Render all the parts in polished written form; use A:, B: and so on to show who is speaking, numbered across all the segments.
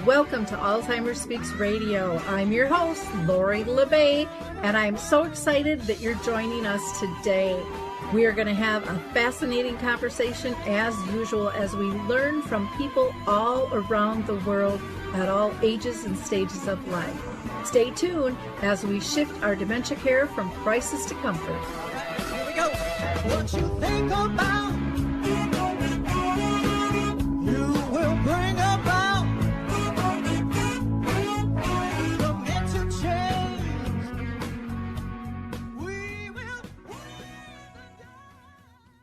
A: Welcome to Alzheimer Speaks Radio. I'm your host, Lori La Bey, and I'm so excited that you're joining us today. We are going to have a fascinating conversation as usual as we learn from people all around the world at all ages and stages of life. Stay tuned as we shift our dementia care from crisis to comfort.
B: Here we go. What you think about, you will bring about.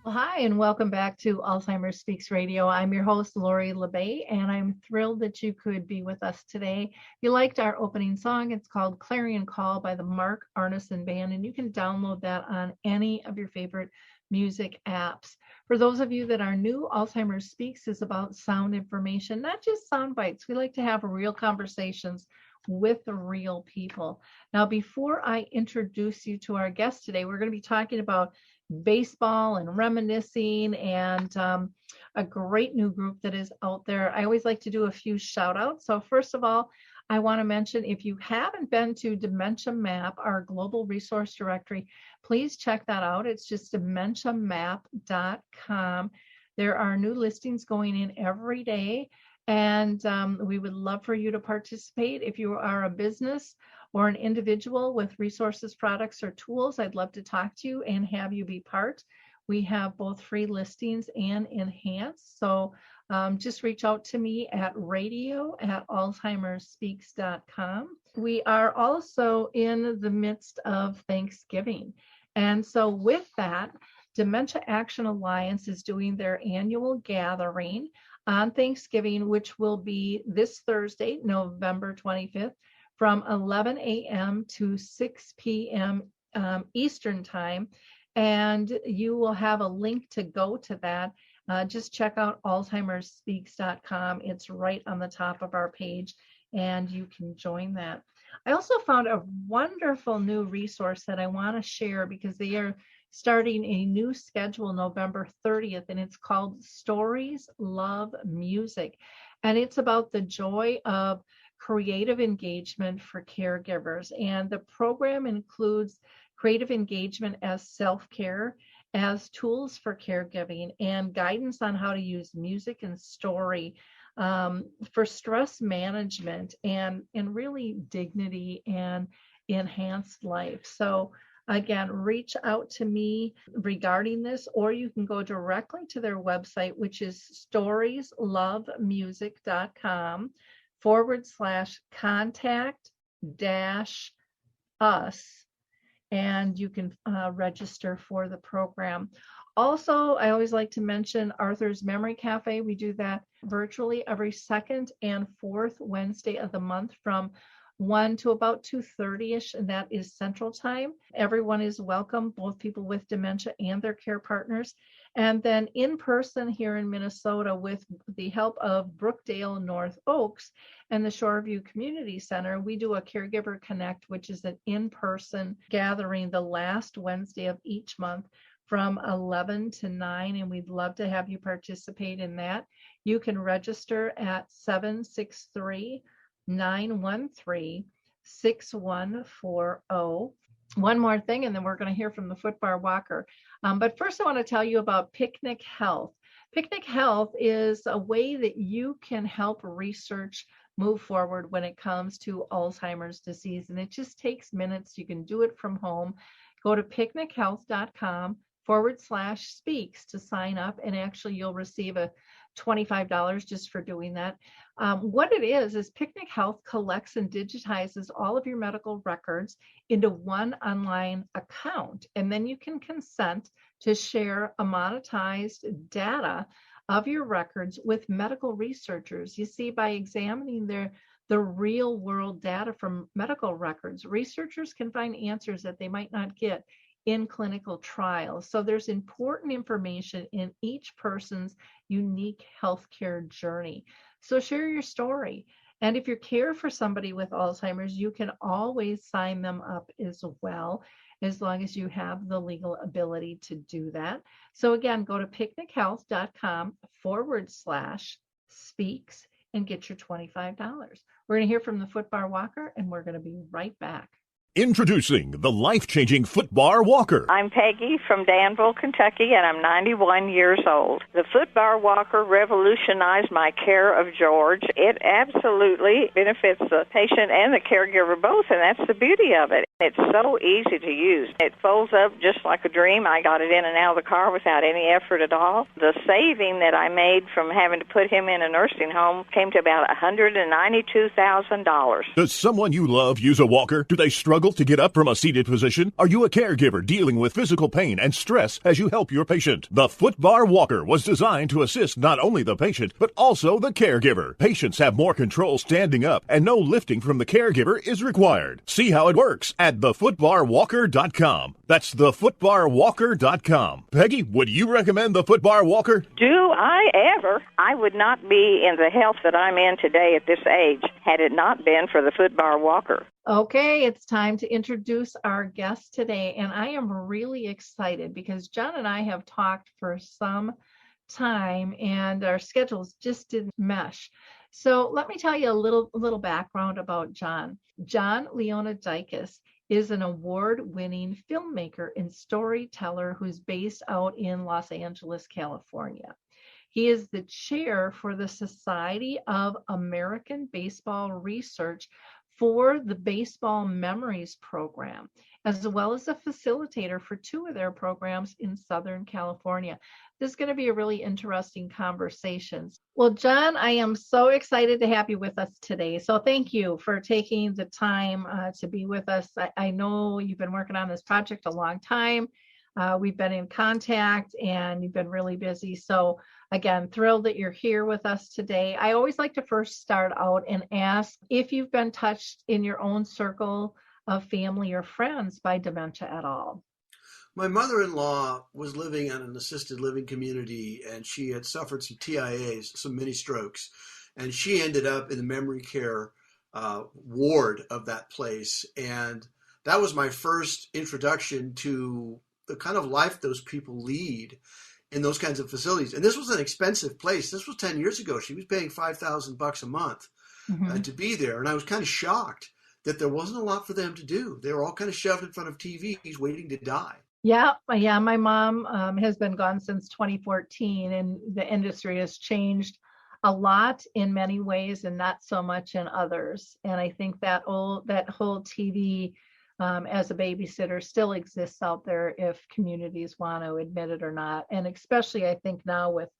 A: Well, hi, and welcome back to Alzheimer Speaks Radio. I'm your host, Lori La Bey, and I'm thrilled that you could be with us today. If you liked our opening song, it's called Clarion Call by the Mark Arneson Band, and you can download that on any of your favorite music apps. For those of you that are new, Alzheimer Speaks is about sound information, not just sound bites. We like to have real conversations with the real people. Now, before I introduce you to our guest today, we're going to be talking about baseball and reminiscing and a great new group that is out there. I always like to do a few shout outs. So first of all, I want to mention, if you haven't been to Dementia Map, our global resource directory, please check that out. It's just dementiamap.com. There are new listings going in every day, and we would love for you to participate. If you are a business or an individual with resources, products, or tools, I'd love to talk to you and have you be part. We have both free listings and enhanced. So just reach out to me at radio@alzheimerspeaks.com. We are also in the midst of Thanksgiving. And so with that, Dementia Action Alliance is doing their annual gathering on Thanksgiving, which will be this Thursday, November 25th, from 11 a.m. to 6 p.m. Eastern time. And you will have a link to go to that. Just check out alzheimerspeaks.com. It's right on the top of our page, and you can join that. I also found a wonderful new resource that I want to share because they are starting a new schedule November 30th, and it's called Stories Love Music. And it's about the joy of creative engagement for caregivers. And the program includes creative engagement as self-care, as tools for caregiving, and guidance on how to use music and story for stress management and really dignity and enhanced life. So again, reach out to me regarding this, or you can go directly to their website, which is storieslovemusic.com/contact-us, and you can register for the program. Also, I always like to mention Arthur's Memory Cafe. We do that virtually every second and fourth Wednesday of the month from 1 to about 2:30ish, and that is Central Time. Everyone is welcome, both people with dementia and their care partners. And then in person here in Minnesota, with the help of Brookdale North Oaks and the Shoreview Community Center, we do a Caregiver Connect, which is an in-person gathering the last Wednesday of each month from 11 to 9, and we'd love to have you participate in that. You can register at 763-913-6140. One more thing, and then we're going to hear from the Footbar Walker. But first, I want to tell you about Picnic Health. Picnic Health is a way that you can help research move forward when it comes to Alzheimer's disease. And it just takes minutes. You can do it from home. Go to picnichealth.com/speaks to sign up. And actually, you'll receive a $25 just for doing that. What it is Picnic Health collects and digitizes all of your medical records into one online account, and then you can consent to share a monetized data of your records with medical researchers. You see, by examining the real world data from medical records, researchers can find answers that they might not get in clinical trials. So there's important information in each person's unique healthcare journey. So share your story. And if you care for somebody with Alzheimer's, you can always sign them up as well, as long as you have the legal ability to do that. So again, go to picnichealth.com/speaks, and get your $25. We're going to hear from the Footbar Walker, and we're going to be right back.
C: Introducing the life-changing Footbar Walker.
D: I'm Peggy from Danville, Kentucky, and I'm 91 years old. The Footbar Walker revolutionized my care of George. It absolutely benefits the patient and the caregiver both, and that's the beauty of it. It's so easy to use. It folds up just like a dream. I got it in and out of the car without any effort at all. The saving that I made from having to put him in a nursing home came to about $192,000.
C: Does someone you love use a walker? Do they struggle to get up from a seated position? Are you a caregiver dealing with physical pain and stress as you help your patient? The Footbar Walker was designed to assist not only the patient, but also the caregiver. Patients have more control standing up, and no lifting from the caregiver is required. See how it works at thefootbarwalker.com. That's thefootbarwalker.com. Peggy, would you recommend the Footbar Walker?
D: Do I ever? I would not be in the health that I'm in today at this age had it not been for the Footbar Walker.
A: Okay, it's time to introduce our guest today, and I am really excited because Jon and I have talked for some time, and our schedules just didn't mesh. So let me tell you a little background about Jon. Jon Leonoudakis is an award-winning filmmaker and storyteller who's based out in Los Angeles, California. He is the chair for the Society of American Baseball Research for the Baseball Memories program, as well as a facilitator for two of their programs in Southern California. This is going to be a really interesting conversation. Well, Jon, I am so excited to have you with us today. So thank you for taking the time to be with us. I know you've been working on this project a long time. We've been in contact and you've been really busy. So again, thrilled that you're here with us today. I always like to first start out and ask if you've been touched in your own circle of family or friends by dementia at all.
E: My mother-in-law was living in an assisted living community, and she had suffered some TIAs, some mini strokes, and she ended up in the memory care ward of that place. And that was my first introduction to the kind of life those people lead in those kinds of facilities. And this was an expensive place. This was 10 years ago. She was paying $5,000 a month to be there. And I was kind of shocked that there wasn't a lot for them to do. They were all kind of shoved in front of TVs waiting to die.
A: Yeah. My mom has been gone since 2014, and the industry has changed a lot in many ways and not so much in others. And I think that whole TV as a babysitter still exists out there if communities want to admit it or not. And especially, I think now with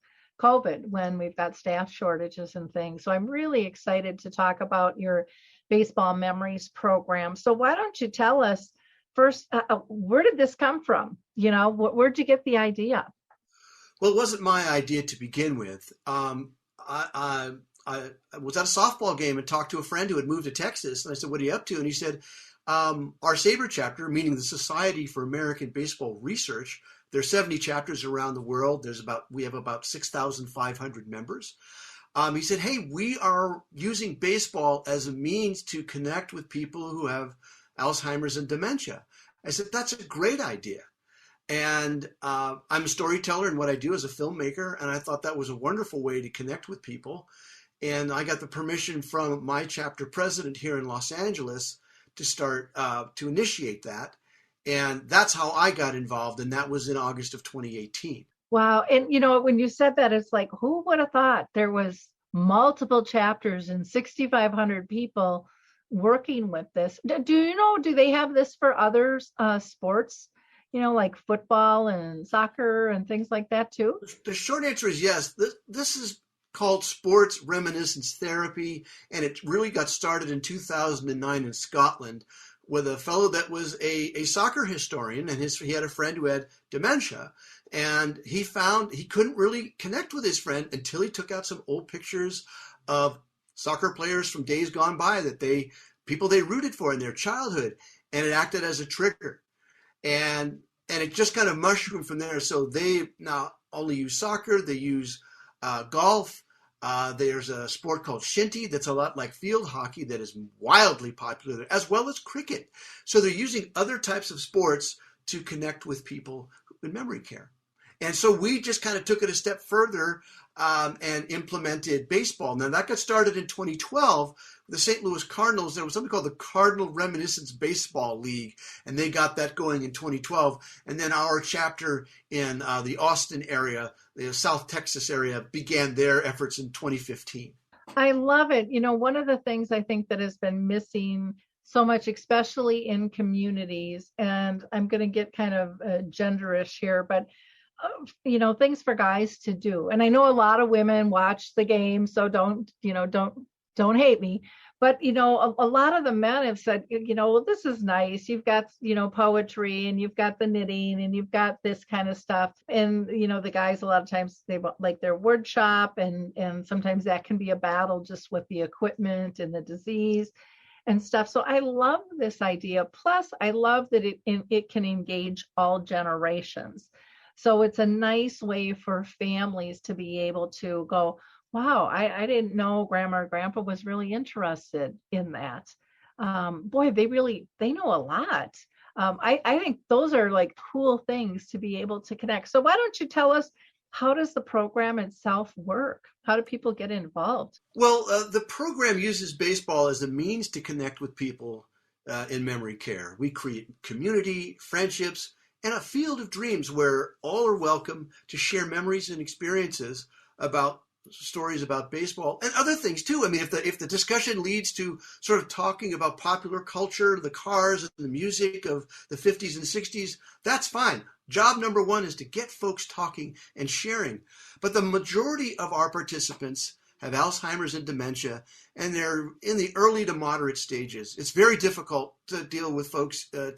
A: COVID, when we've got staff shortages and things. So I'm really excited to talk about your Baseball Memories program. So why don't you tell us first, where did this come from? You know, where'd you get the idea?
E: Well, it wasn't my idea to begin with. I was at a softball game and talked to a friend who had moved to Texas. And I said, "What are you up to?" And he said, our SABRE chapter, meaning the Society for American Baseball Research, there's 70 chapters around the world. We have about 6,500 members. He said, "Hey, we are using baseball as a means to connect with people who have Alzheimer's and dementia." I said, "That's a great idea." And I'm a storyteller in what I do as a filmmaker, and I thought that was a wonderful way to connect with people. And I got the permission from my chapter president here in Los Angeles to start to initiate that. And that's how I got involved, and that was in August of 2018.
A: Wow. And, you know, when you said that, it's like, who would have thought there was multiple chapters and 6,500 people working with this? Do they have this for other sports, you know, like football and soccer and things like that too?
E: The short answer is yes. This is called sports reminiscence therapy, and it really got started in 2009 in Scotland with a fellow that was a soccer historian, and he had a friend who had dementia, and he found he couldn't really connect with his friend until he took out some old pictures of soccer players from days gone by that people they rooted for in their childhood, and it acted as a trigger, and it just kind of mushroomed from there. So they now only use soccer, they use golf. There's a sport called shinty that's a lot like field hockey that is wildly popular, as well as cricket. So they're using other types of sports to connect with people in memory care. And so we just kind of took it a step further. and implemented baseball. Now, that got started in 2012. The St. Louis Cardinals, there was something called the Cardinal Reminiscence Baseball League, and they got that going in 2012. And then our chapter in the Austin area, the South Texas area, began their efforts in 2015.
A: I love it. One of the things I think that has been missing so much, especially in communities, and I'm going to get kind of genderish here, but things for guys to do. And I know a lot of women watch the game, so don't hate me. But, a lot of the men have said, well, this is nice. You've got, poetry, and you've got the knitting, and you've got this kind of stuff. And, the guys, a lot of times they like their wood shop, and sometimes that can be a battle just with the equipment and the disease and stuff. So I love this idea. Plus, I love that it can engage all generations. So it's a nice way for families to be able to go, wow, I didn't know Grandma or Grandpa was really interested in that. Boy, they know a lot. I think those are like cool things to be able to connect. So why don't you tell us, how does the program itself work? How do people get involved?
E: Well, the program uses baseball as a means to connect with people in memory care. We create community, friendships, and a field of dreams where all are welcome to share memories and experiences about stories about baseball and other things too. I mean, if the discussion leads to sort of talking about popular culture, the cars and the music of the 50s and 60s, that's fine. Job number one is to get folks talking and sharing. But the majority of our participants have Alzheimer's and dementia, and they're in the early to moderate stages. It's very difficult to deal with folks, to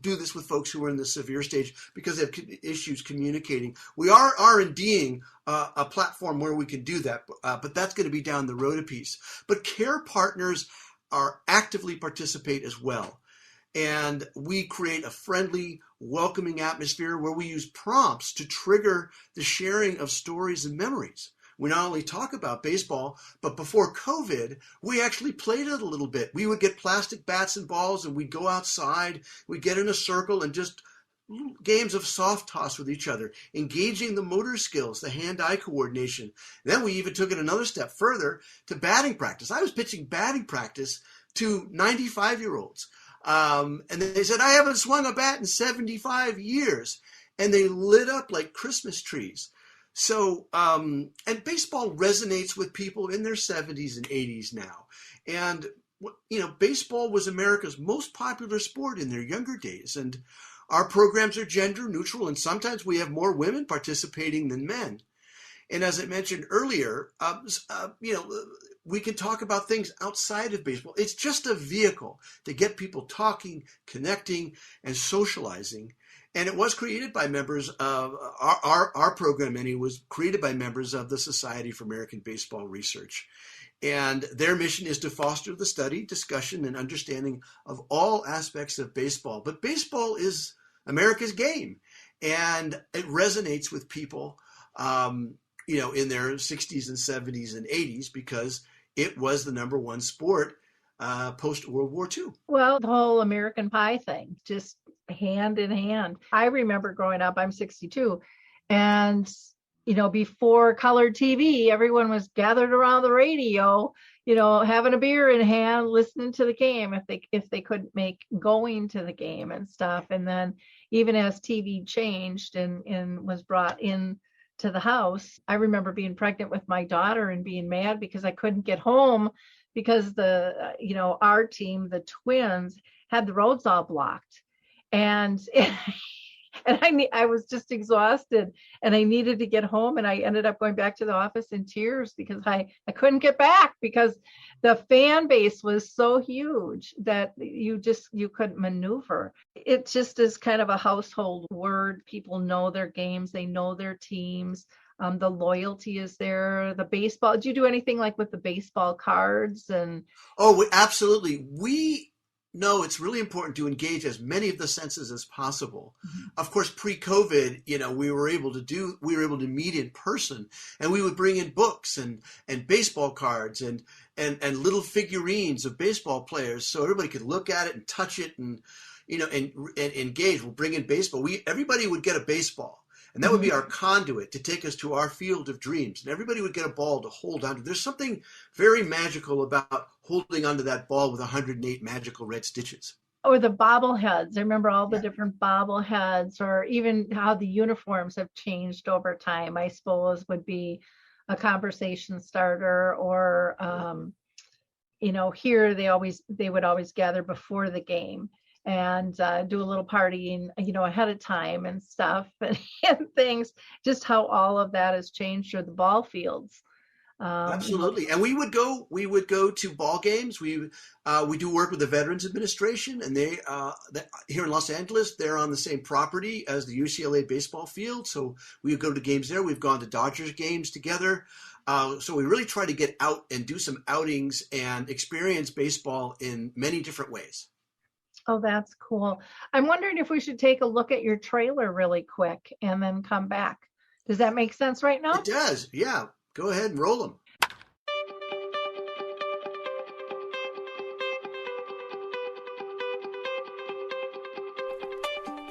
E: do this with folks who are in the severe stage because they have issues communicating. We are R&Ding a platform where we can do that, but that's going to be down the road a piece. But care partners are actively participate as well. And we create a friendly, welcoming atmosphere where we use prompts to trigger the sharing of stories and memories. We not only talk about baseball, but before COVID, we actually played it a little bit. We would get plastic bats and balls, and we'd go outside. We'd get in a circle and just games of soft toss with each other, engaging the motor skills, the hand-eye coordination. Then we even took it another step further to batting practice. I was pitching batting practice to 95-year-olds. And they said, I haven't swung a bat in 75 years. And they lit up like Christmas trees. So, and baseball resonates with people in their 70s and 80s now. And, baseball was America's most popular sport in their younger days. And our programs are gender neutral, and sometimes we have more women participating than men. And as I mentioned earlier, we can talk about things outside of baseball. It's just a vehicle to get people talking, connecting, and socializing. And it was created by members of our program, and it was created by members of the Society for American Baseball Research. And their mission is to foster the study, discussion, and understanding of all aspects of baseball. But baseball is America's game, and it resonates with people, in their 60s and 70s and 80s because it was the number one sport post-World War II.
A: Well, the whole American Pie thing, just hand in hand. I remember growing up, I'm 62, and, before color TV, everyone was gathered around the radio, having a beer in hand, listening to the game if they couldn't make going to the game and stuff. And then even as TV changed and was brought in to the house, I remember being pregnant with my daughter and being mad because I couldn't get home because our team, the Twins, had the roads all blocked. And I was just exhausted, and I needed to get home, and I ended up going back to the office in tears because I couldn't get back because the fan base was so huge that you couldn't maneuver. It just is kind of a household word. People know their games, they know their teams. The loyalty is there. The baseball. Do you do anything like with the baseball cards?
E: Oh, absolutely. We know it's really important to engage as many of the senses as possible. Mm-hmm. Of course, pre-COVID, we were able to meet in person, and we would bring in books and baseball cards and little figurines of baseball players so everybody could look at it and touch it and engage. We'll bring in baseball. Everybody would get a baseball. And that would be our conduit to take us to our field of dreams. And everybody would get a ball to hold onto. There's something very magical about holding onto that ball with 108 magical red stitches.
A: Or the bobbleheads. I remember all the different bobbleheads, or even how the uniforms have changed over time, I suppose, would be a conversation starter. Or, here they would always gather before the game and do a little partying, ahead of time and stuff and things, just how all of that has changed through the ball fields.
E: Absolutely. And we would go to ball games. We do work with the Veterans Administration, and they here in Los Angeles, they're on the same property as the UCLA baseball field. So we would go to games there. We've gone to Dodgers games together. So we really try to get out and do some outings and experience baseball in many different ways.
A: Oh, that's cool. I'm wondering if we should take a look at your trailer really quick and then come back. Does that make sense right now?
E: It does. Yeah. Go ahead and roll them.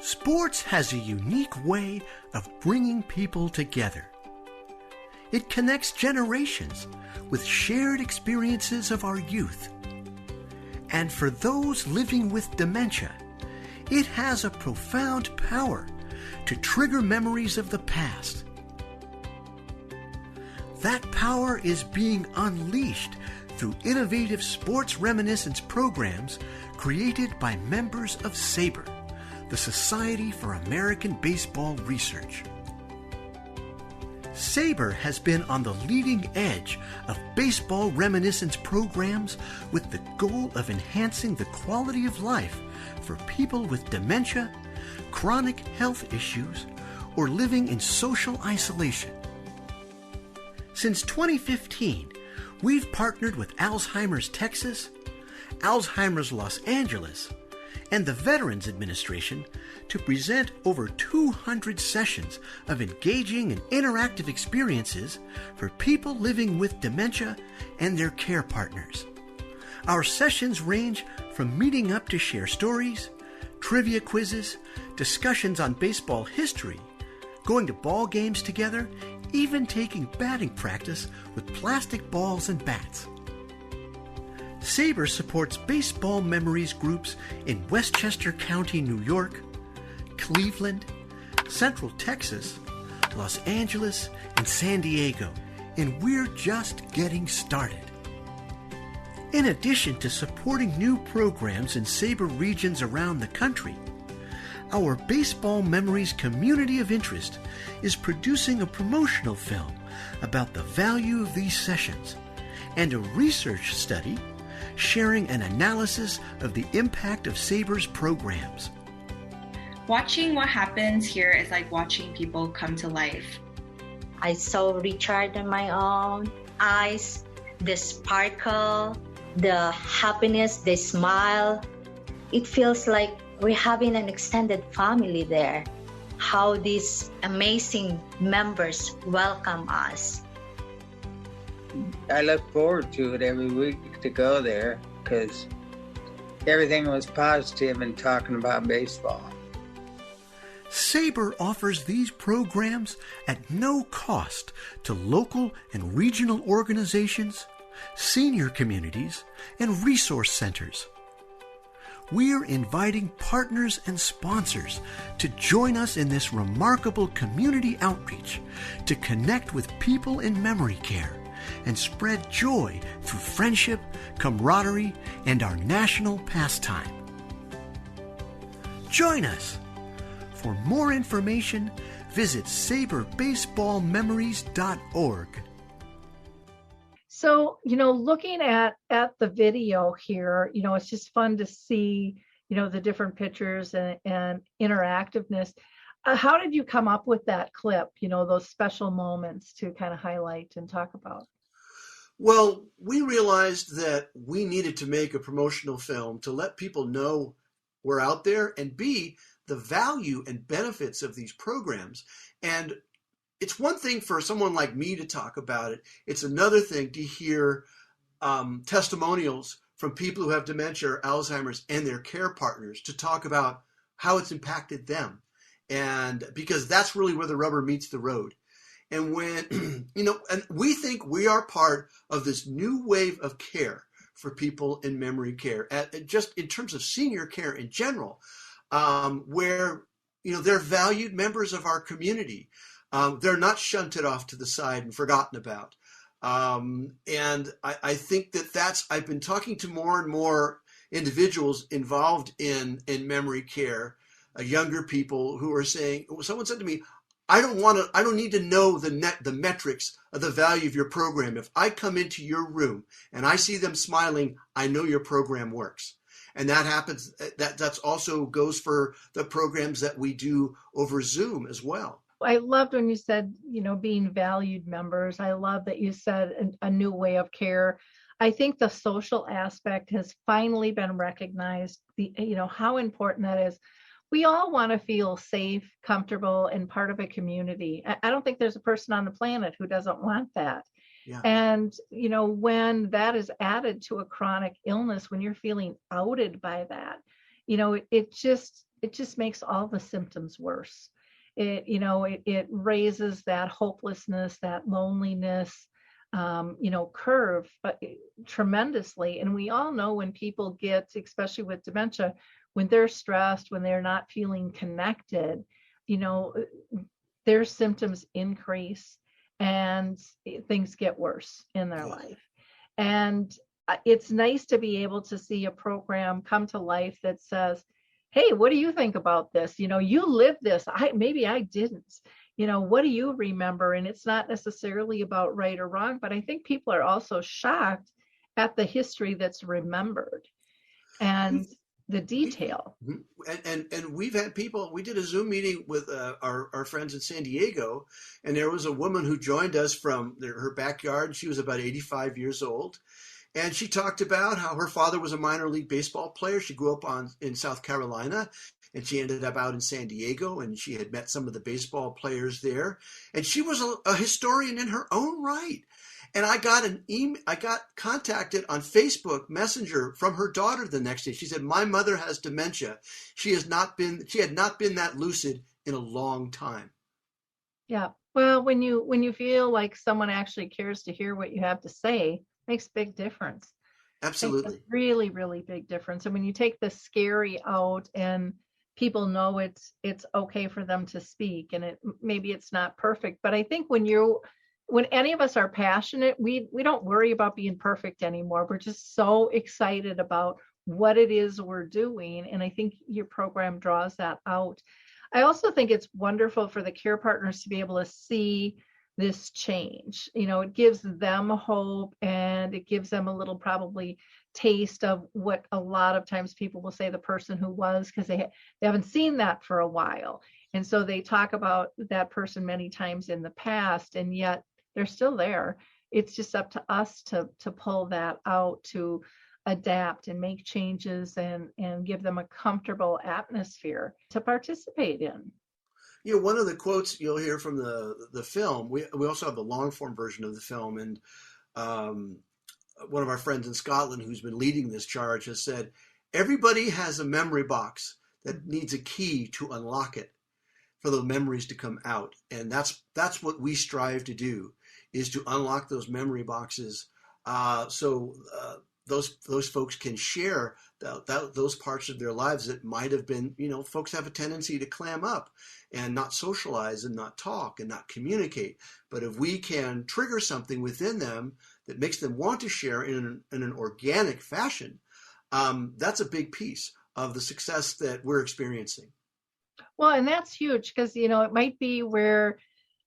E: Sports has a unique way of bringing people together. It connects generations with shared experiences of our youth. And for those living with dementia, it has a profound power to trigger memories of the past. That power is being unleashed through innovative sports reminiscence programs created by members of SABRE, the Society for American Baseball Research. SABRE has been on the leading edge of baseball reminiscence programs with the goal of enhancing the quality of life for people with dementia, chronic health issues, or living in social isolation. Since 2015, we've partnered with Alzheimer's Texas, Alzheimer's Los Angeles, and the Veterans Administration to present over 200 sessions of engaging and interactive experiences for people living with dementia and their care partners. Our sessions range from meeting up to share stories, trivia quizzes, discussions on baseball history, going to ball games together, even taking batting practice with plastic balls and bats. SABRE supports baseball memories groups in Westchester County, New York, Cleveland, Central Texas, Los Angeles, and San Diego, and we're just getting started. In addition to supporting new programs in SABRE regions around the country, our Baseball Memories Community of Interest is producing a promotional film about the value of these sessions and a research study sharing an analysis of the impact of SABRE's programs.
F: Watching what happens here is like watching people come to life.
G: I saw Richard in my own eyes, the sparkle, the happiness, the smile. It feels like we're having an extended family there. How these amazing members welcome us.
H: I look forward to it every week to go there because everything was positive and talking about baseball.
E: SABRE offers these programs at no cost to local and regional organizations, senior communities, and resource centers. We're inviting partners and sponsors to join us in this remarkable community outreach to connect with people in memory care and spread joy through friendship, camaraderie, and our national pastime. Join us. For more information, visit sabrebaseballmemories.org.
A: So, looking at the video here, it's just fun to see, the different pictures and interactiveness. How did you come up with that clip, those special moments to kind of highlight and talk about?
E: Well, we realized that we needed to make a promotional film to let people know we're out there, and B, the value and benefits of these programs. And it's one thing for someone like me to talk about it. It's another thing to hear testimonials from people who have dementia or Alzheimer's and their care partners to talk about how it's impacted them. And because that's really where the rubber meets the road. And when, and we think we are part of this new wave of care for people in memory care, just in terms of senior care in general, where, they're valued members of our community. They're not shunted off to the side and forgotten about. And I think I've been talking to more and more individuals involved in memory care, younger people who are saying, someone said to me, I don't need to know the metrics of the value of your program. If I come into your room and I see them smiling, I know your program works. And that happens, that's also goes for the programs that we do over Zoom as well.
A: I loved when you said, being valued members. I love that you said a new way of care. I think the social aspect has finally been recognized, how important that is. We all want to feel safe, comfortable, and part of a community. I don't think there's a person on the planet who doesn't want that.
E: Yeah.
A: And, when that is added to a chronic illness, when you're feeling outed by that, it just makes all the symptoms worse. It raises that hopelessness, that loneliness, curve tremendously. And we all know when people get, especially with dementia, when they're stressed, when they're not feeling connected, their symptoms increase and things get worse in their life. And it's nice to be able to see a program come to life that says, hey, what do you think about this? You lived this. Maybe I didn't. What do you remember? And it's not necessarily about right or wrong, but I think people are also shocked at the history that's remembered and the detail.
E: And we've had people, we did a Zoom meeting with our friends in San Diego, and there was a woman who joined us from her backyard. She was about 85 years old. And she talked about how her father was a minor league baseball player. She grew up in South Carolina, and she ended up out in San Diego, and she had met some of the baseball players there. And she was a historian in her own right. And I got contacted on Facebook Messenger from her daughter the next day. She said, my mother has dementia. She had not been that lucid in a long time.
A: Yeah. Well, when you feel like someone actually cares to hear what you have to say, makes a big difference.
E: Absolutely.
A: Makes a really, really big difference. And when you take the scary out and people know it's okay for them to speak, and maybe it's not perfect, but I think when any of us are passionate, we don't worry about being perfect anymore. We're just so excited about what it is we're doing. And I think your program draws that out. I also think it's wonderful for the care partners to be able to see this change. It gives them hope, and it gives them a little probably taste of what a lot of times people will say the person who was, because they haven't seen that for a while. And so they talk about that person many times in the past, and yet they're still there. It's just up to us to pull that out, to adapt and make changes and give them a comfortable atmosphere to participate in.
E: One of the quotes you'll hear from the film, we also have the long form version of the film, and one of our friends in Scotland who's been leading this charge has said, everybody has a memory box that needs a key to unlock it for the memories to come out. And that's what we strive to do, is to unlock those memory boxes so those folks can share those parts of their lives that might have been, folks have a tendency to clam up and not socialize and not talk and not communicate. But if we can trigger something within them that makes them want to share in an organic fashion, that's a big piece of the success that we're experiencing.
A: Well, and that's huge because, it might be where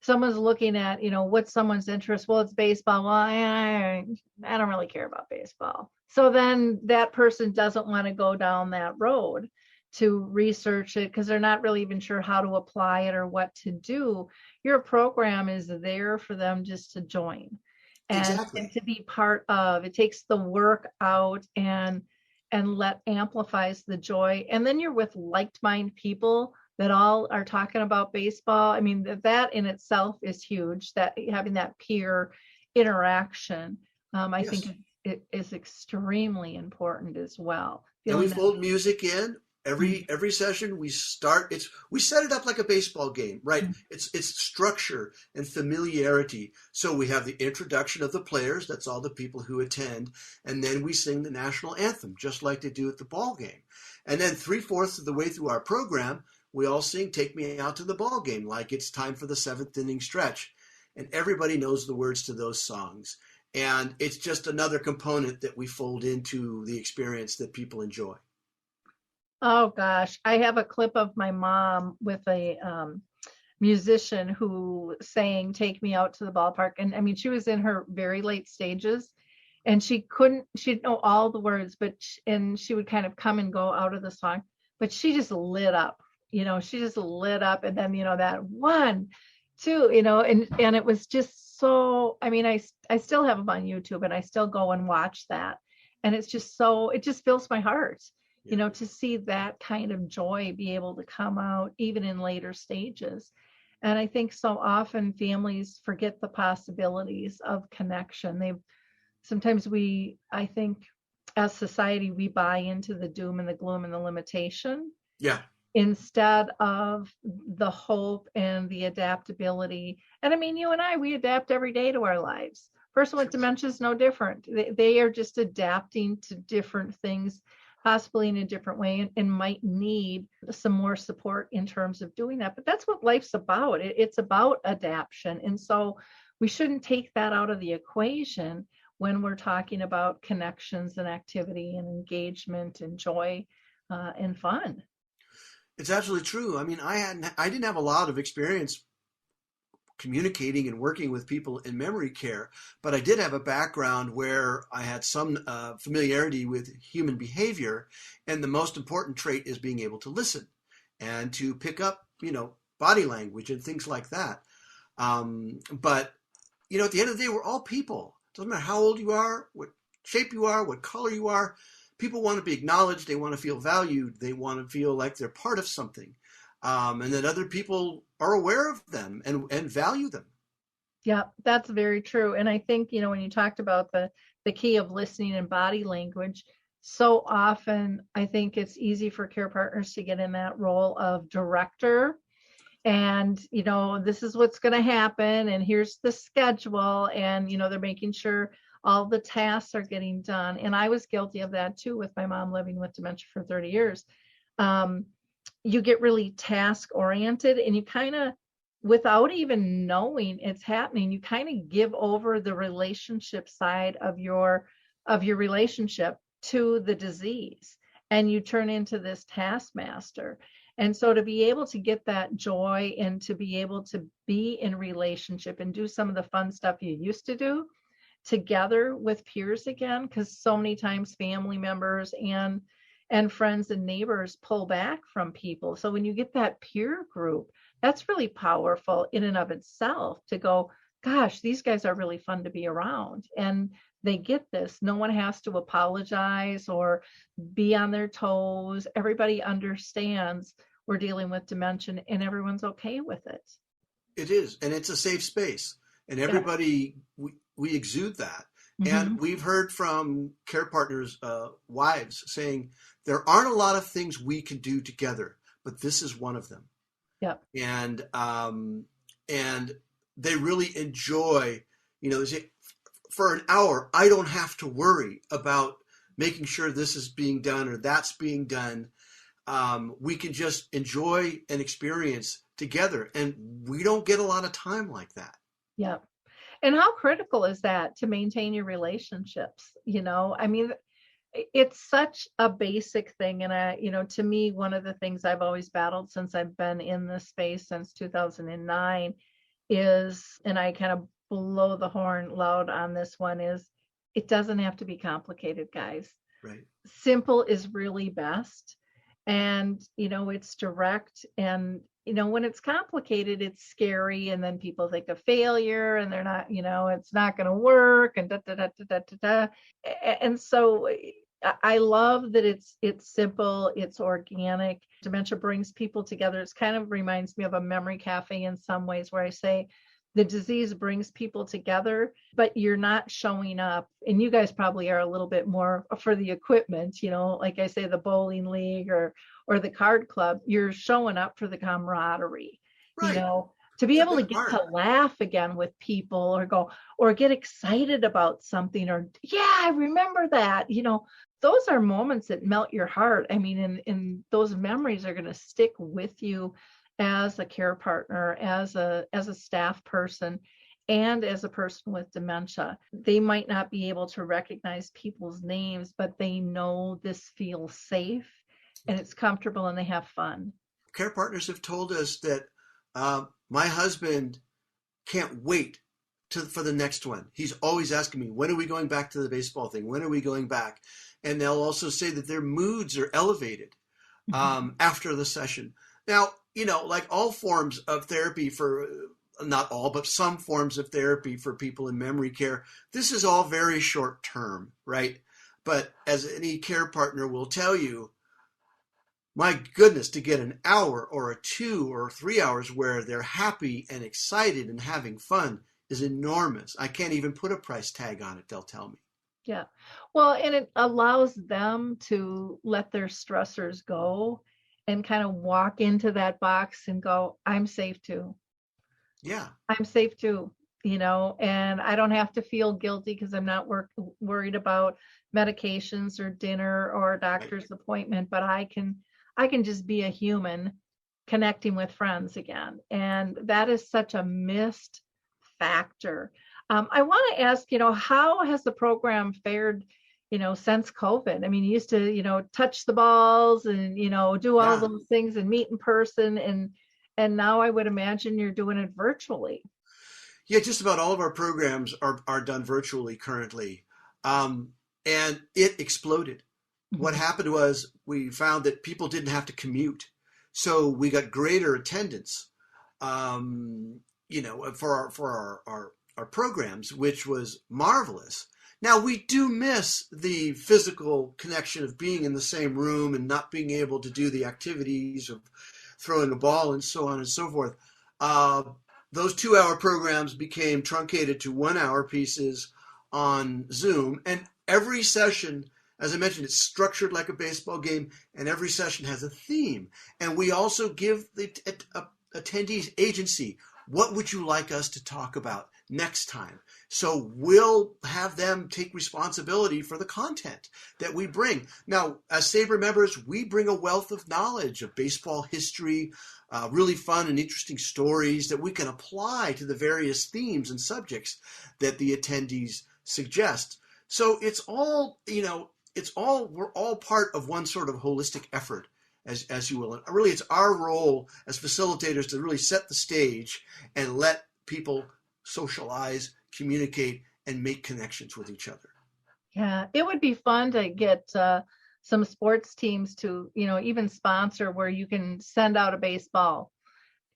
A: someone's looking at, what's someone's interest. Well, it's baseball. Well, I don't really care about baseball. So then that person doesn't want to go down that road to research it because they're not really even sure how to apply it or what to do. Your program is there for them just to join and to be part of. It takes the work out and amplifies the joy. And then you're with like-minded people that all are talking about baseball. I mean, that in itself is huge, that having that peer interaction, I think it is extremely important as well.
E: And we fold music in. Every session we set it up like a baseball game, right? It's structure and familiarity. So we have the introduction of the players, that's all the people who attend, and then we sing the national anthem, just like they do at the ball game. And then 3/4 of the way through our program, we all sing "Take Me Out to the Ball Game," like it's time for the 7th inning stretch. And everybody knows the words to those songs. And it's just another component that we fold into the experience that people enjoy.
A: Oh gosh, I have a clip of my mom with a musician who sang "Take Me Out to the Ballpark," and I mean she was in her very late stages, and she didn't know all the words, and she would kind of come and go out of the song, but she just lit up, she just lit up, and then that 1, 2, and it was just so. I mean, I still have them on YouTube, and I still go and watch that, and it's just so, it just fills my heart. To see that kind of joy be able to come out even in later stages. And I think so often families forget the possibilities of connection. Sometimes I think as society, we buy into the doom and the gloom and the limitation.
E: Yeah.
A: Instead of the hope and the adaptability. And I mean, you and I, we adapt every day to our lives. Person with dementia is no different. They are just adapting to different things, possibly in a different way, and might need some more support in terms of doing that. But that's what life's about. It's about adaptation. And so we shouldn't take that out of the equation when we're talking about connections and activity and engagement and joy and fun.
E: It's absolutely true. I mean, I didn't have a lot of experience communicating and working with people in memory care, but I did have a background where I had some familiarity with human behavior, and the most important trait is being able to listen and to pick up, body language and things like that. But at the end of the day, we're all people. Doesn't matter how old you are, what shape you are, what color you are. People want to be acknowledged. They want to feel valued. They want to feel like they're part of something. And that other people are aware of them and value them.
A: Yeah, that's very true. And I think, when you talked about the key of listening and body language, so often I think it's easy for care partners to get in that role of director. And, this is what's going to happen. And here's the schedule. And, they're making sure all the tasks are getting done. And I was guilty of that too, with my mom living with dementia for 30 years. You get really task oriented, and you kind of, without even knowing it's happening, you kind of give over the relationship side of your relationship to the disease, and you turn into this taskmaster. And so to be able to get that joy and to be able to be in relationship and do some of the fun stuff you used to do together with peers again, because so many times family members and friends and neighbors pull back from people. So when you get that peer group, that's really powerful in and of itself, to go, gosh, these guys are really fun to be around. And they get this. No one has to apologize or be on their toes. Everybody understands we're dealing with dementia, and everyone's okay with it.
E: It is. And it's a safe space. And everybody, we exude that. Mm-hmm. And we've heard from care partners' wives saying, there aren't a lot of things we can do together, but this is one of them.
A: Yep.
E: And they really enjoy, they say, for an hour, I don't have to worry about making sure this is being done or that's being done. We can just enjoy an experience together, and we don't get a lot of time like that.
A: Yep. And how critical is that to maintain your relationships? I mean, it's such a basic thing. And to me, one of the things I've always battled since I've been in this space since 2009 is, and I kind of blow the horn loud on this one, is it doesn't have to be complicated, guys.
E: Right.
A: Simple is really best. And, it's direct, and when it's complicated, it's scary, and then people think of failure, and they're not, it's not going to work, and And so I love that it's simple, it's organic. Dementia brings people together. It's kind of reminds me of a memory cafe in some ways, where I say, the disease brings people together, but you're not showing up. And you guys probably are a little bit more for the equipment, like I say, the bowling league or the card club. You're showing up for the camaraderie,
E: Right.
A: to be
E: It's a
A: able to
E: big
A: get
E: part.
A: to laugh again with people or get excited about something, or, yeah, I remember that, those are moments that melt your heart. I mean, and those memories are going to stick with you as a care partner, as a staff person, and as a person with dementia. They might not be able to recognize people's names, but they know this feels safe and it's comfortable and they have fun.
E: Care partners have told us that my husband can't wait for the next one. He's always asking me, when are we going back to the baseball thing? When are we going back? And they'll also say that their moods are elevated after the session. Now, like all forms of therapy not all, but some forms of therapy for people in memory care, this is all very short term, right? But as any care partner will tell you, my goodness, to get an hour or a 2 or 3 hours where they're happy and excited and having fun is enormous. I can't even put a price tag on it, they'll tell me.
A: Yeah. Well, and it allows them to let their stressors go and kind of walk into that box and go, I'm safe too.
E: Yeah.
A: I'm safe too, and I don't have to feel guilty because I'm not worried about medications or dinner or a doctor's appointment, but I can just be a human connecting with friends again. And that is such a missed factor. I want to ask, how has the program fared, since COVID? I mean, you used to, touch the balls and, do all those things and meet in person. And now I would imagine you're doing it virtually.
E: Yeah, just about all of our programs are done virtually currently. And it exploded. Mm-hmm. What happened was we found that people didn't have to commute. So we got greater attendance, for our programs, which was marvelous. Now, we do miss the physical connection of being in the same room and not being able to do the activities of throwing a ball and so on and so forth. Those 2-hour programs became truncated to 1-hour pieces on Zoom. And every session, as I mentioned, it's structured like a baseball game, and every session has a theme. And we also give the attendees agency. What would you like us to talk about next time? So we'll have them take responsibility for the content that we bring. Now, as Sabre members, we bring a wealth of knowledge of baseball history, really fun and interesting stories that we can apply to the various themes and subjects that the attendees suggest. So it's all, we're all part of one sort of holistic effort, as you will. And really, it's our role as facilitators to really set the stage and let people socialize, communicate, and make connections with each other.
A: Yeah, it would be fun to get some sports teams to, even sponsor where you can send out a baseball,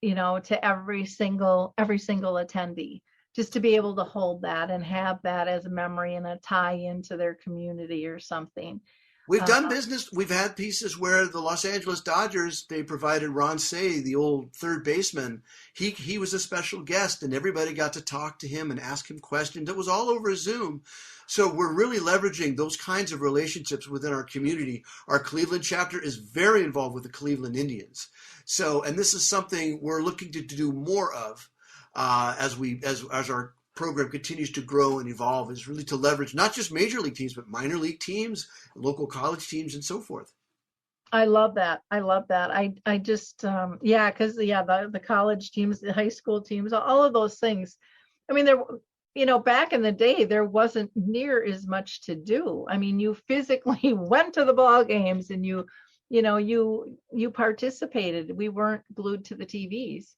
A: to every single attendee, just to be able to hold that and have that as a memory and a tie into their community or something.
E: We've done business. We've had pieces where the Los Angeles Dodgers, they provided Ron Say, the old third baseman. He was a special guest, and everybody got to talk to him and ask him questions. It was all over Zoom. So we're really leveraging those kinds of relationships within our community. Our Cleveland chapter is very involved with the Cleveland Indians. So, and this is something we're looking to do more of as our program continues to grow and evolve, is really to leverage not just major league teams, but minor league teams, local college teams, and so forth.
A: I love that. I just, because the college teams, the high school teams, all of those things. I mean, back in the day, there wasn't near as much to do. I mean, you physically went to the ball games and you participated. We weren't glued to the TVs.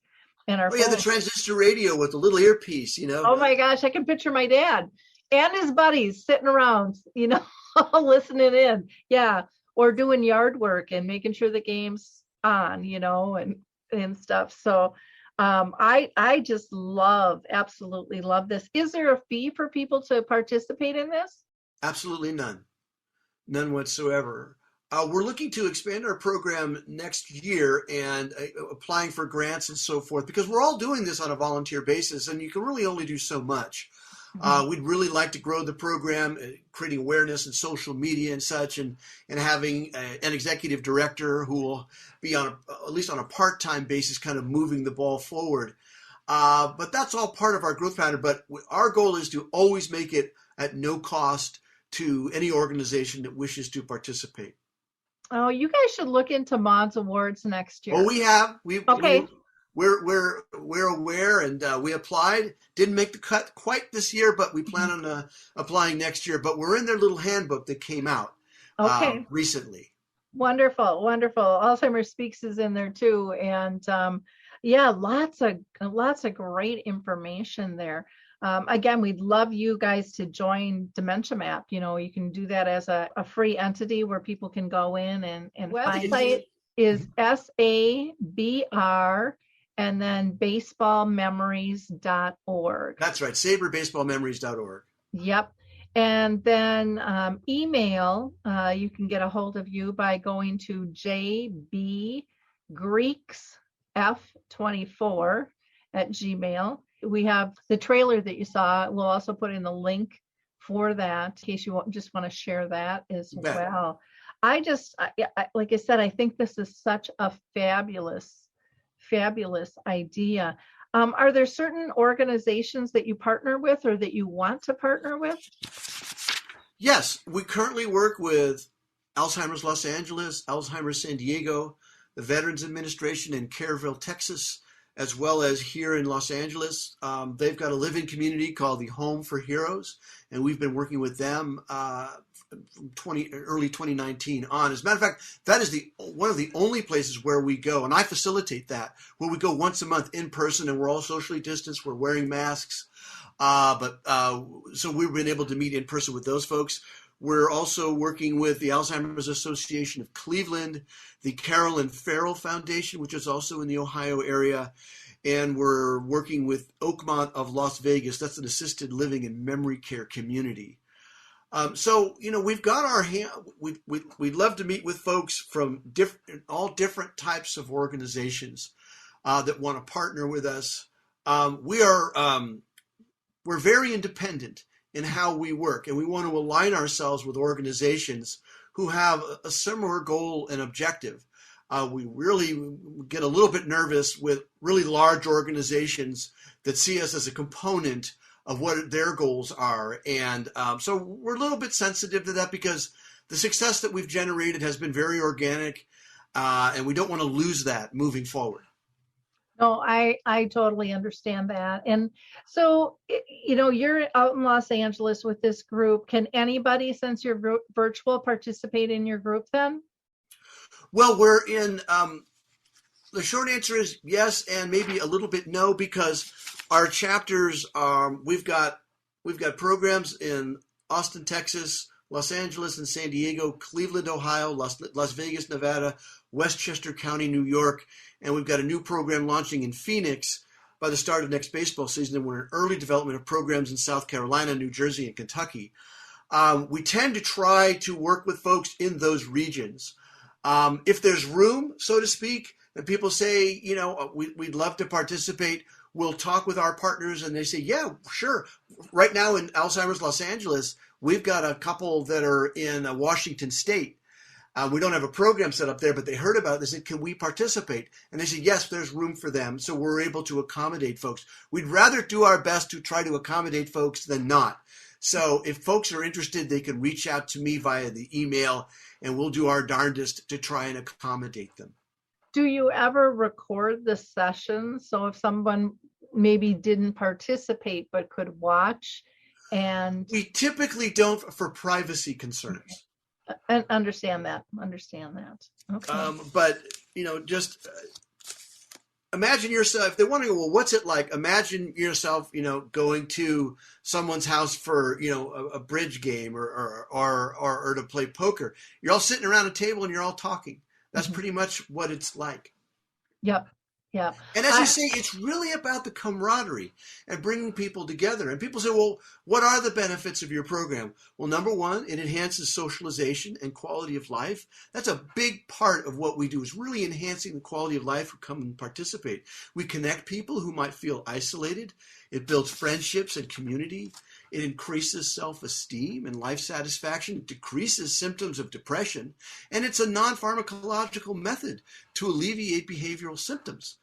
E: The transistor radio with the little earpiece,
A: Oh my gosh, I can picture my dad and his buddies sitting around, listening in. Yeah. Or doing yard work and making sure the game's on, and stuff. So I just absolutely love this. Is there a fee for people to participate in this?
E: Absolutely none. None whatsoever. We're looking to expand our program next year and applying for grants and so forth, because we're all doing this on a volunteer basis, and you can really only do so much. We'd really like to grow the program, creating awareness in social media and such, and having an executive director who will be at least on a part-time basis, kind of moving the ball forward. But that's all part of our growth pattern. But our goal is to always make it at no cost to any organization that wishes to participate.
A: Oh, you guys should look into Maud's Awards next year.
E: Oh, we have.
A: Okay.
E: We're aware, and we applied. Didn't make the cut quite this year, but we plan on applying next year. But we're in their little handbook that came out recently.
A: Wonderful. Alzheimer's Speaks is in there too, and lots of great information there. Again, we'd love you guys to join Dementia Map. You can do that as a free entity where people can go in and website is SABR and then baseballmemories.org.
E: That's right, saberbaseballmemories.org.
A: Yep. And then email, you can get a hold of you by going to jbgreeksf24@gmail. We have the trailer that you saw. We'll also put in the link for that in case you just want to share that as well. Like I said, I think this is such a fabulous idea. Are there certain organizations that you partner with or that you want to partner with?
E: Yes, we currently work with Alzheimer's Los Angeles, Alzheimer's San Diego, the Veterans Administration in Kerrville, Texas, as well as here in Los Angeles. They've got a living community called the Home for Heroes, and we've been working with them from early 2019 on. As a matter of fact, that is one of the only places where we go, and I facilitate that, where we go once a month in person, and we're all socially distanced, we're wearing masks, so we've been able to meet in person with those folks. We're also working with the Alzheimer's Association of Cleveland, the Carolyn Farrell Foundation, which is also in the Ohio area, and we're working with Oakmont of Las Vegas. That's an assisted living and memory care community. So, we've got our hand. We'd love to meet with folks from all different types of organizations that want to partner with us. We're very independent in how we work, and we want to align ourselves with organizations who have a similar goal and objective. We really get a little bit nervous with really large organizations that see us as a component of what their goals are. And so we're a little bit sensitive to that because the success that we've generated has been very organic, and we don't want to lose that moving forward.
A: No, I totally understand that. And so, you're out in Los Angeles with this group. Can anybody, since you're virtual, participate in your group then?
E: Well, we're in, the short answer is yes, and maybe a little bit no, because our chapters, we've got programs in Austin, Texas, Los Angeles and San Diego, Cleveland, Ohio, Las Vegas, Nevada, Westchester County, New York, and we've got a new program launching in Phoenix by the start of next baseball season, and we're in early development of programs in South Carolina, New Jersey, and Kentucky. We tend to try to work with folks in those regions. If there's room, so to speak, and people say, we'd love to participate, we'll talk with our partners, and they say, yeah, sure. Right now in Alzheimer's Los Angeles, we've got a couple that are in Washington State. We don't have a program set up there, but they heard about it. They said, can we participate? And they said, yes, there's room for them. So we're able to accommodate folks. We'd rather do our best to try to accommodate folks than not. So if folks are interested, they can reach out to me via the email, and we'll do our darndest to try and accommodate them.
A: Do you ever record the session? So if someone maybe didn't participate but could watch, and
E: we typically don't for privacy concerns.
A: And understand that. Okay.
E: But just imagine yourself. If they want to go, well, what's it like? Imagine yourself, going to someone's house for a bridge game or to play poker. You're all sitting around a table and you're all talking. That's pretty much what it's like.
A: Yep. Yeah.
E: And as you say, it's really about the camaraderie and bringing people together. And people say, well, what are the benefits of your program? Well, number one, it enhances socialization and quality of life. That's a big part of what we do, is really enhancing the quality of life who come and participate. We connect people who might feel isolated. It builds friendships and community. It increases self-esteem and life satisfaction. It decreases symptoms of depression. And it's a non-pharmacological method to alleviate behavioral symptoms.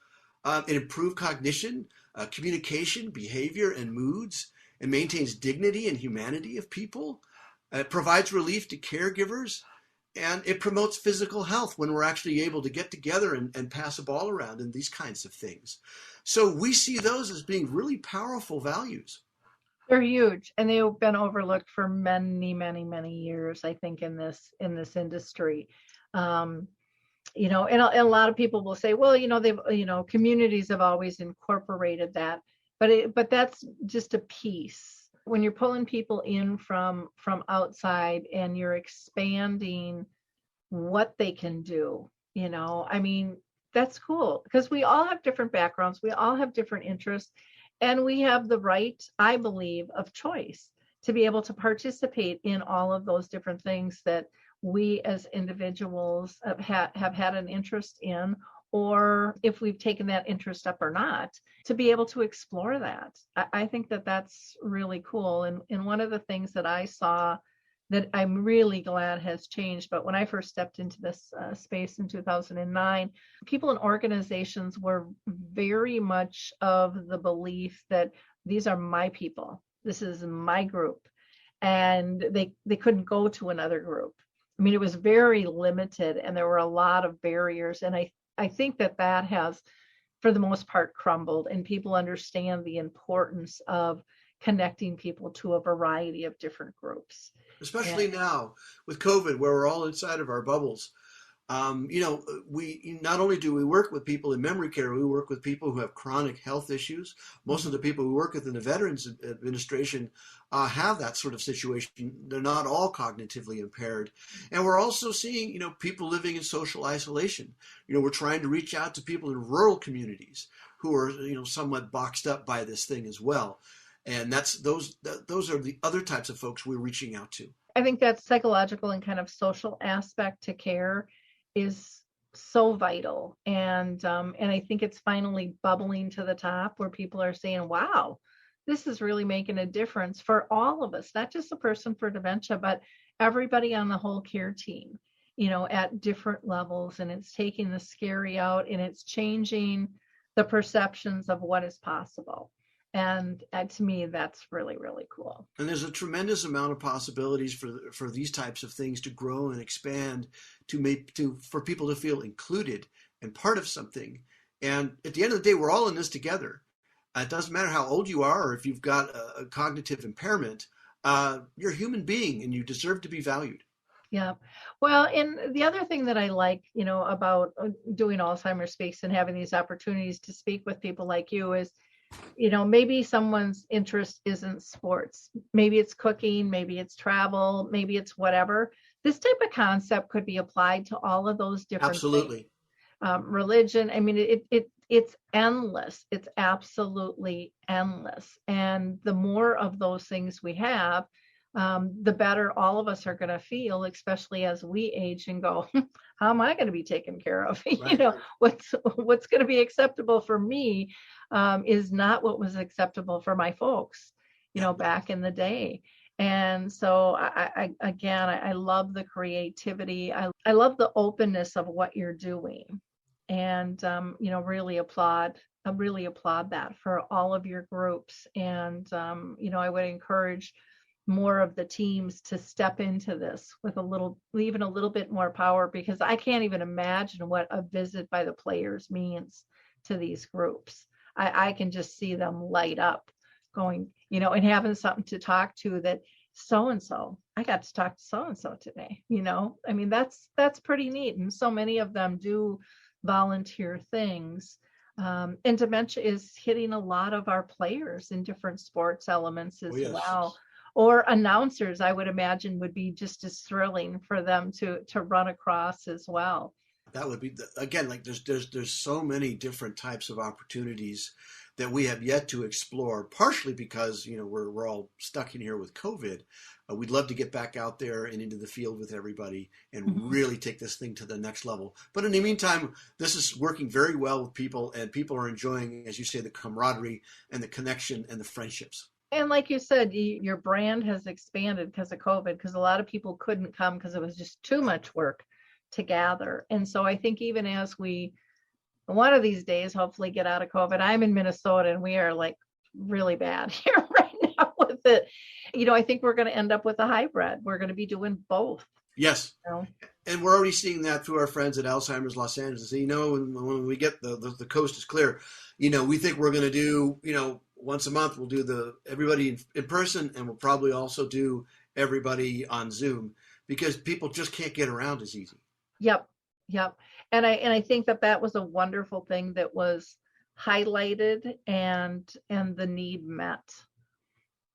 E: It improves cognition, communication, behavior, and moods. It maintains dignity and humanity of people. It provides relief to caregivers. And it promotes physical health when we're actually able to get together and pass a ball around and these kinds of things. So we see those as being really powerful values.
A: They're huge, and they've been overlooked for many, many, many years, I think, in this industry. And a lot of people will say, well, communities have always incorporated that, but that's just a piece. When you're pulling people in from outside and you're expanding what they can do, that's cool, because we all have different backgrounds, we all have different interests. And we have the right, I believe, of choice to be able to participate in all of those different things that we as individuals have had an interest in, or if we've taken that interest up or not, to be able to explore that. I think that that's really cool. And one of the things that I saw that I'm really glad has changed, but when I first stepped into this space in 2009, people and organizations were very much of the belief that these are my people, this is my group, and they couldn't go to another group. I mean, it was very limited, and there were a lot of barriers, and I think that has, for the most part, crumbled, and people understand the importance of connecting people to a variety of different groups.
E: Especially now with COVID, where we're all inside of our bubbles. We not only do we work with people in memory care, we work with people who have chronic health issues. Most of the people we work with in the Veterans Administration have that sort of situation. They're not all cognitively impaired. And we're also seeing, people living in social isolation. We're trying to reach out to people in rural communities who are, somewhat boxed up by this thing as well. And those are the other types of folks we're reaching out to.
A: I think that psychological and kind of social aspect to care is so vital. And I think it's finally bubbling to the top where people are saying, wow, this is really making a difference for all of us, not just the person for dementia, but everybody on the whole care team, at different levels. And it's taking the scary out, and it's changing the perceptions of what is possible. And to me, that's really, really cool.
E: And there's a tremendous amount of possibilities for these types of things to grow and expand, for people to feel included and part of something. And at the end of the day, we're all in this together. It doesn't matter how old you are or if you've got a cognitive impairment. You're a human being, and you deserve to be valued.
A: Yeah. Well, and the other thing that I like, about doing Alzheimer's Speaks and having these opportunities to speak with people like you is, maybe someone's interest isn't sports. Maybe it's cooking, maybe it's travel, maybe it's whatever. This type of concept could be applied to all of those different
E: Absolutely.
A: things. Religion, I mean, it's endless. It's absolutely endless. And the more of those things we have, the better all of us are going to feel, especially as we age and go, how am I going to be taken care of?
E: Right.
A: What's going to be acceptable for me is not what was acceptable for my folks, back in the day. And so I love the creativity. I love the openness of what you're doing, and really applaud that for all of your groups. And I would encourage more of the teams to step into this with even a little bit more power, because I can't even imagine what a visit by the players means to these groups. I can just see them light up going, and having something to talk to that so-and-so, I got to talk to so-and-so today, I mean, that's pretty neat. And so many of them do volunteer things. And dementia is hitting a lot of our players in different sports elements as well. Or announcers, I would imagine, would be just as thrilling for them to run across as well.
E: that would be again, like there's so many different types of opportunities that we have yet to explore, partially because, we're all stuck in here with COVID. We'd love to get back out there and into the field with everybody and really take this thing to the next level. But in the meantime, this is working very well with people, and people are enjoying, as you say, the camaraderie and the connection and the friendships.
A: And like you said, your brand has expanded because of COVID, because a lot of people couldn't come because it was just too much work to gather. And so I think even as we, one of these days, hopefully get out of COVID, I'm in Minnesota and we are like really bad here right now with it. I think we're going to end up with a hybrid. We're going to be doing both.
E: Yes. And we're already seeing that through our friends at Alzheimer's Los Angeles. When we get the coast is clear, we think we're going to do, once a month, we'll do everybody in person, and we'll probably also do everybody on Zoom because people just can't get around as easy.
A: Yep. And I think that was a wonderful thing that was highlighted and the need met.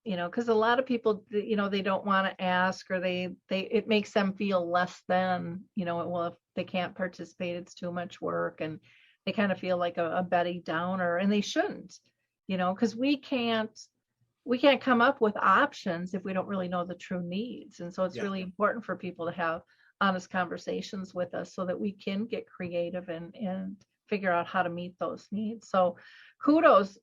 A: Because a lot of people, they don't want to ask, or it makes them feel less than, well, if they can't participate, it's too much work, and they kind of feel like a Betty Downer, and they shouldn't, because we can't come up with options if we don't really know the true needs. And so it's really important for people to have honest conversations with us so that we can get creative and figure out how to meet those needs. So kudos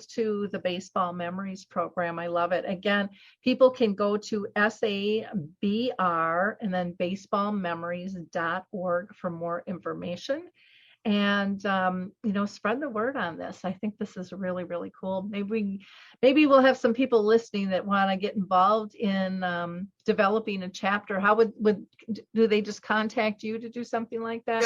A: to the Baseball Memories program. I love it. Again, people can go to SABR and then baseballmemories.org for more information. And, spread the word on this. I think this is really, really cool. Maybe we'll have some people listening that want to get involved in developing a chapter. How would do they just contact you to do something like that?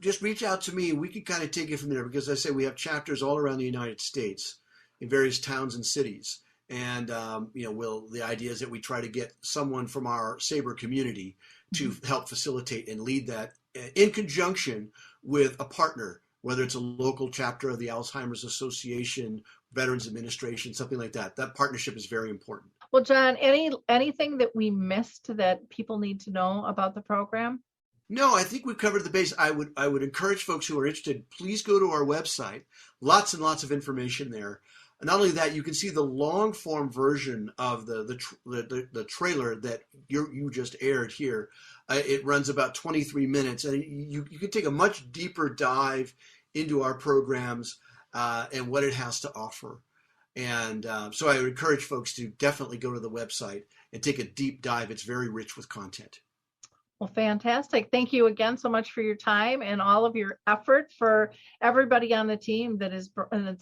E: Just reach out to me. We can kind of take it from there, because I say we have chapters all around the United States in various towns and cities. And, the idea is that we try to get someone from our SABR community to help facilitate and lead that in conjunction with a partner, whether it's a local chapter of the Alzheimer's Association, Veterans Administration, something like that. That partnership is very important.
A: Well, Jon, anything that we missed that people need to know about the program?
E: No, I think we've covered the base. I would encourage folks who are interested, please go to our website. Lots and lots of information there. And not only that, you can see the long form version of the trailer that you just aired here. It runs about 23 minutes, and you can take a much deeper dive into our programs and what it has to offer. And so I would encourage folks to definitely go to the website and take a deep dive. It's very rich with content.
A: Well, fantastic. Thank you again so much for your time and all of your effort, for everybody on the team that's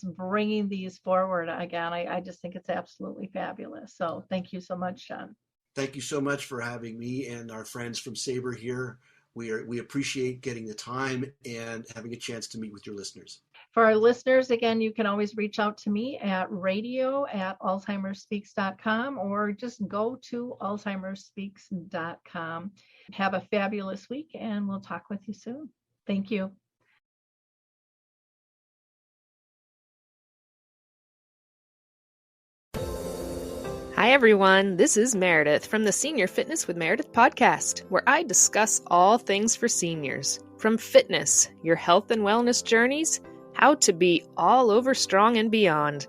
A: bringing these forward. Again, I just think it's absolutely fabulous. So thank you so much, Jon.
E: Thank you so much for having me and our friends from SABR here. We appreciate getting the time and having a chance to meet with your listeners.
A: For our listeners, again, you can always reach out to me at radio@alzheimerspeaks.com, or just go to alzheimerspeaks.com. Have a fabulous week, and we'll talk with you soon. Thank you.
I: Hi, everyone. This is Meredith from the Senior Fitness with Meredith podcast, where I discuss all things for seniors, from fitness, your health and wellness journeys, how to be all over strong and beyond.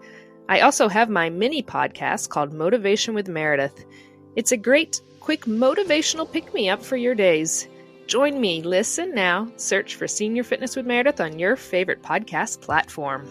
I: I also have my mini podcast called Motivation with Meredith. It's a great, quick motivational pick-me-up for your days. Join me, listen now, search for Senior Fitness with Meredith on your favorite podcast platform.